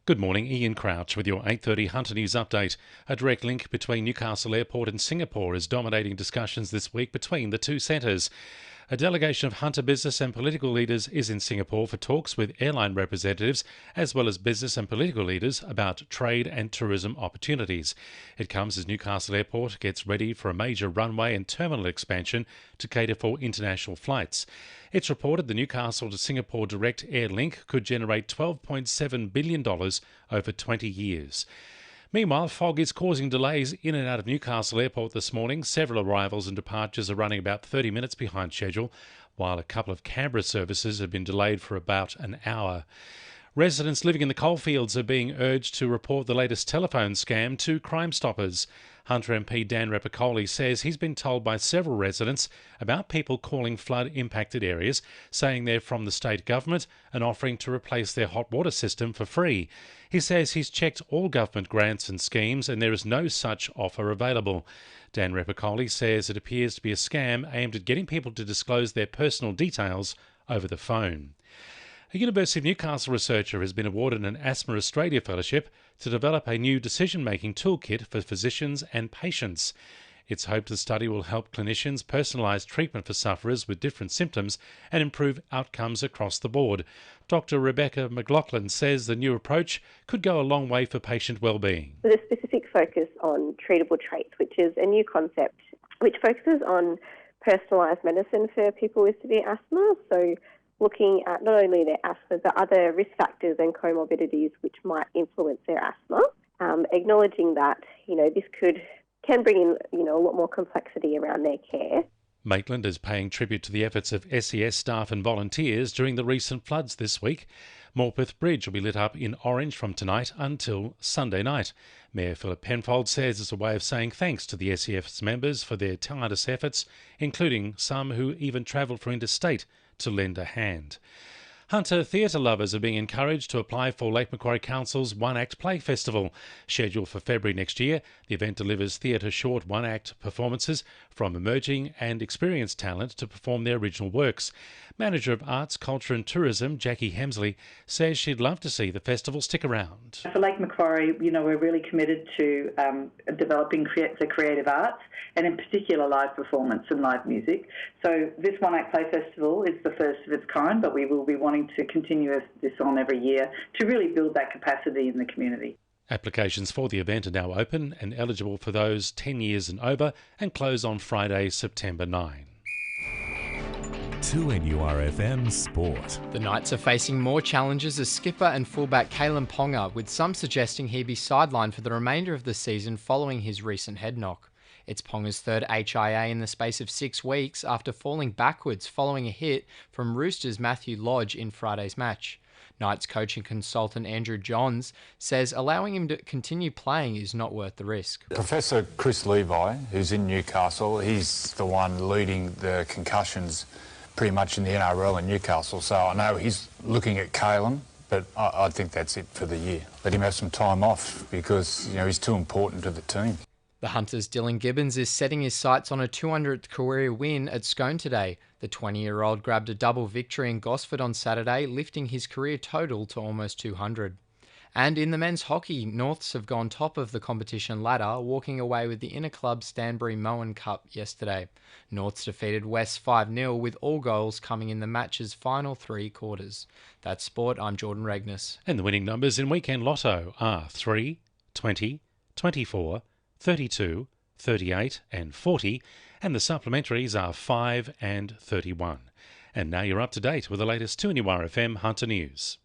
Good morning, Ian Crouch with your 8:30 Hunter News update. A direct link between Newcastle Airport and Singapore is dominating discussions this week between the two centres. A delegation of Hunter business and political leaders is in Singapore for talks with airline representatives as well as business and political leaders about trade and tourism opportunities. It comes as Newcastle Airport gets ready for a major runway and terminal expansion to cater for international flights. It's reported the Newcastle to Singapore direct air link could generate $12.7 billion over 20 years. Meanwhile, fog is causing delays in and out of Newcastle Airport this morning. Several arrivals and departures are running about 30 minutes behind schedule, while a couple of Canberra services have been delayed for about an hour. Residents living in the coalfields are being urged to report the latest telephone scam to Crime Stoppers. Hunter MP Dan Repicoli says he's been told by several residents about people calling flood-impacted areas, saying they're from the state government and offering to replace their hot water system for free. He says he's checked all government grants and schemes and there is no such offer available. Dan Repicoli says it appears to be a scam aimed at getting people to disclose their personal details over the phone. A University of Newcastle researcher has been awarded an Asthma Australia Fellowship to develop a new decision-making toolkit for physicians and patients. It's hoped the study will help clinicians personalise treatment for sufferers with different symptoms and improve outcomes across the board. Dr Rebecca McLaughlin says the new approach could go a long way for patient wellbeing. With a specific focus on treatable traits, which is a new concept which focuses on personalised medicine for people with severe asthma. So looking at not only their asthma, but other risk factors and comorbidities which might influence their asthma, acknowledging that, this can bring in, a lot more complexity around their care. Maitland is paying tribute to the efforts of SES staff and volunteers during the recent floods this week. Morpeth Bridge will be lit up in orange from tonight until Sunday night. Mayor Philip Penfold says it's a way of saying thanks to the SES members for their tireless efforts, including some who even travelled from interstate to lend a hand. Hunter theatre lovers are being encouraged to apply for Lake Macquarie Council's One Act Play Festival. Scheduled for February next year, the event delivers theatre short one-act performances from emerging and experienced talent to perform their original works. Manager of Arts, Culture and Tourism, Jackie Hemsley, says she'd love to see the festival stick around. For Lake Macquarie, we're really committed to developing the creative arts and in particular live performance and live music. So this One Act Play Festival is the first of its kind, but we will be wanting to continue this on every year to really build that capacity in the community. Applications for the event are now open and eligible for those 10 years and over and close on Friday, September 9. 2NURFM Sport. The Knights are facing more challenges as skipper and fullback Kalen Ponga, with some suggesting he be sidelined for the remainder of the season following his recent head knock. It's Ponga's third HIA in the space of 6 weeks after falling backwards following a hit from Roosters' Matthew Lodge in Friday's match. Knights coaching consultant Andrew Johns says allowing him to continue playing is not worth the risk. Professor Chris Levi, who's in Newcastle, he's the one leading the concussions pretty much in the NRL in Newcastle, so I know he's looking at Kalen, but I think that's it for the year. Let him have some time off because he's too important to the team. The Hunters' Dylan Gibbons is setting his sights on a 200th career win at Scone today. The 20-year-old grabbed a double victory in Gosford on Saturday, lifting his career total to almost 200. And in the men's hockey, Norths have gone top of the competition ladder, walking away with the inner club Stanbury Moen Cup yesterday. Norths defeated West 5-0 with all goals coming in the match's final 3 quarters. That's sport. I'm Jordan Regnis. And the winning numbers in Weekend Lotto are 3, 20, 24, 32, 38 and 40, and the supplementaries are 5 and 31. And now you're up to date with the latest 2NURFM Hunter News.